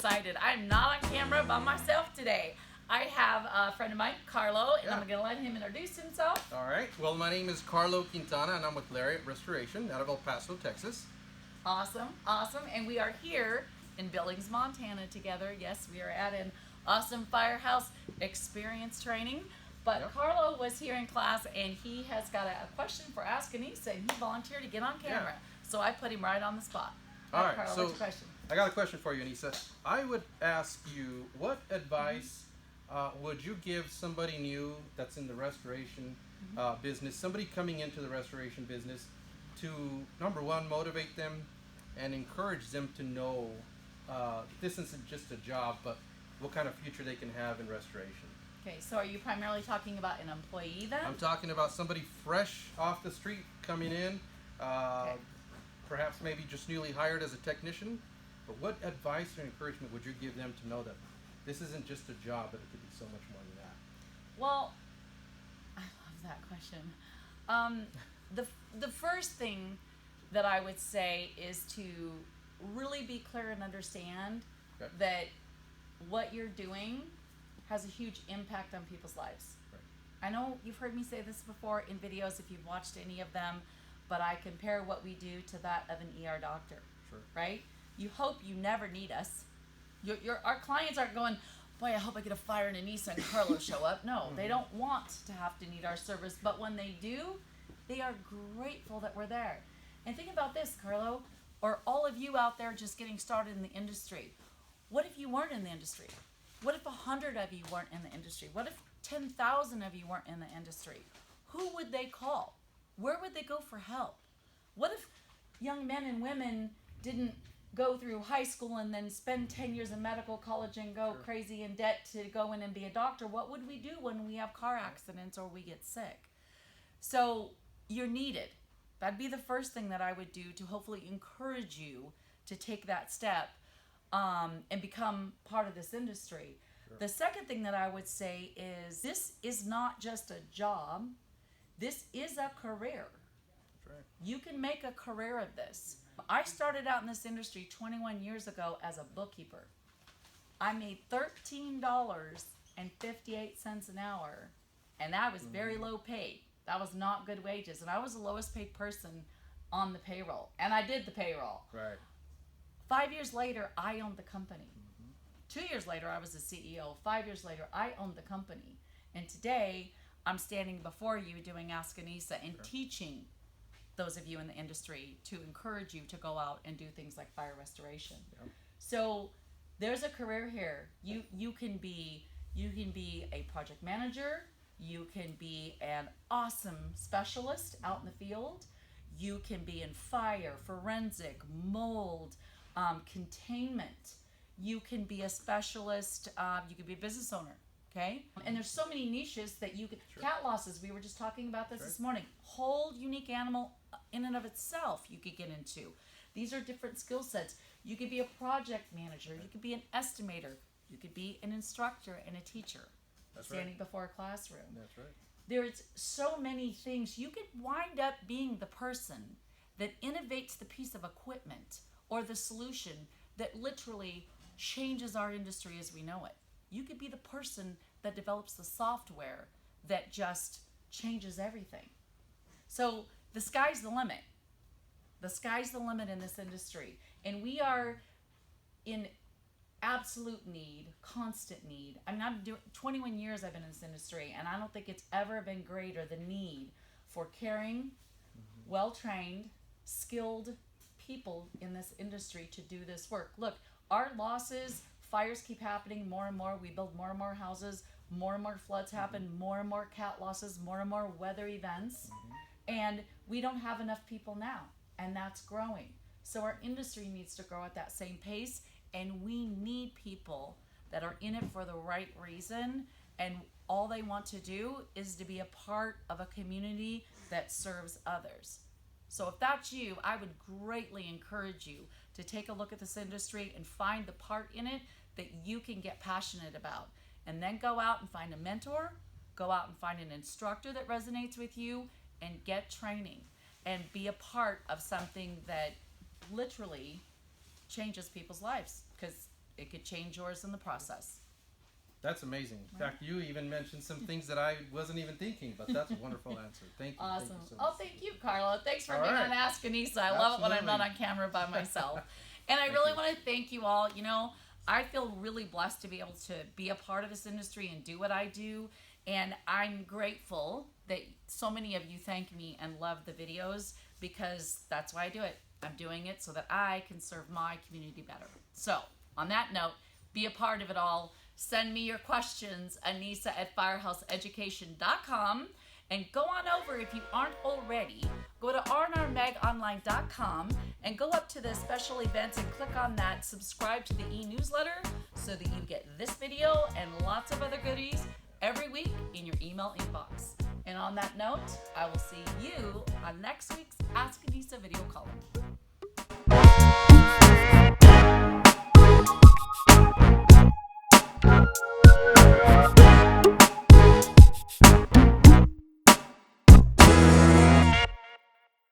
excited. I'm not on camera by myself today. I have a friend of mine, Carlo, and I'm going to let him introduce himself. All right. Well, my name is Carlo Quintana, and I'm with Lariat Restoration out of El Paso, Texas. Awesome. And we are here in Billings, Montana together. Yes, we are at an awesome firehouse experience training. But Carlo was here in class, and he has got a question for Ask Anissa, and he volunteered to get on camera. So I put him right on the spot. All right, Carlo, so what's your question? I got a question for you, Anissa. I would ask you, what advice would you give somebody new that's in the restoration business, somebody coming into the restoration business, to, number one, motivate them and encourage them to know this isn't just a job, but what kind of future they can have in restoration? Okay, so are you primarily talking about an employee then? I'm talking about somebody fresh off the street coming in, perhaps maybe just newly hired as a technician. But what advice or encouragement would you give them to know that this isn't just a job, but it could be so much more than that? Well, I love that question. The first thing that I would say is to really be clear and understand that what you're doing has a huge impact on people's lives. Right. I know you've heard me say this before in videos if you've watched any of them, but I compare what we do to that of an ER doctor. Sure. Right? You hope you never need us. Our clients aren't going, boy, I hope I get a fire in Anissa and Carlo show up. No, they don't want to have to need our service, but when they do, they are grateful that we're there. And think about this, Carlo, or all of you out there just getting started in the industry. What if you weren't in the industry? What if 100 of you weren't in the industry? What if 10,000 of you weren't in the industry? Who would they call? Where would they go for help? What if young men and women didn't go through high school and then spend 10 years in medical college and go crazy in debt to go in and be a doctor? What would we do when we have car accidents or we get sick? So you're needed. That'd be the first thing that I would do to hopefully encourage you to take that step and become part of this industry. Sure. The second thing that I would say is this is not just a job. This is a career. That's right. You can make a career of this. I started out in this industry 21 years ago as a bookkeeper. I made $13.58 an hour, and I was very low paid. That was not good wages, and I was the lowest paid person on the payroll, and I did the payroll. Right. 5 years later, I owned the company. 2 years later, I was the CEO. 5 years later, I owned the company. And today, I'm standing before you doing Ask Anissa and teaching those of you in the industry to encourage you to go out and do things like fire restoration. Yep. So there's a career here. You can be a project manager. You can be an awesome specialist out in the field. You can be in fire, forensic, mold, containment. You can be a specialist. You can be a business owner. Okay? And there's so many niches that you can. Cat losses, we were just talking about this morning. Whole unique animal in and of itself you could get into. These are different skill sets. You could be a project manager. You could be an estimator. You could be an instructor and a teacher. That's standing before a classroom. That's right. There's so many things. You could wind up being the person that innovates the piece of equipment or the solution that literally changes our industry as we know it. You could be the person that develops the software that just changes everything. So the sky's the limit. The sky's the limit in this industry. And we are in absolute need, constant need. I mean, 21 years I've been in this industry, and I don't think it's ever been greater the need for caring, well-trained, skilled people in this industry to do this work. Look, our losses, fires keep happening more and more. We build more and more houses, more and more floods happen, more and more cat losses, more and more weather events, and we don't have enough people now, and that's growing. So our industry needs to grow at that same pace, and we need people that are in it for the right reason, and all they want to do is to be a part of a community that serves others. So if that's you, I would greatly encourage you to take a look at this industry and find the part in it that you can get passionate about. And then go out and find a mentor, go out and find an instructor that resonates with you, and get training and be a part of something that literally changes people's lives, because it could change yours in the process. That's amazing. In fact, you even mentioned some things that I wasn't even thinking, but that's a wonderful answer. Thank you. Awesome. Thank you so Oh, much. thank you, Carlo. Thanks for All being right. on Ask Anissa. I love it when I'm not on Absolutely. camera by myself. And I Thank really you. want to thank you all. You know, I feel really blessed to be able to be a part of this industry and do what I do. And I'm grateful that so many of you thank me and love the videos, because that's why I do it. I'm doing it so that I can serve my community better. So, on that note, be a part of it all. Send me your questions, Anissa@firehouseeducation.com. And go on over, if you aren't already, go to rnrmegonline.com and go up to the special events and click on that, subscribe to the e-newsletter so that you get this video and lots of other goodies every week in your email inbox. And on that note, I will see you on next week's Ask Anissa video call.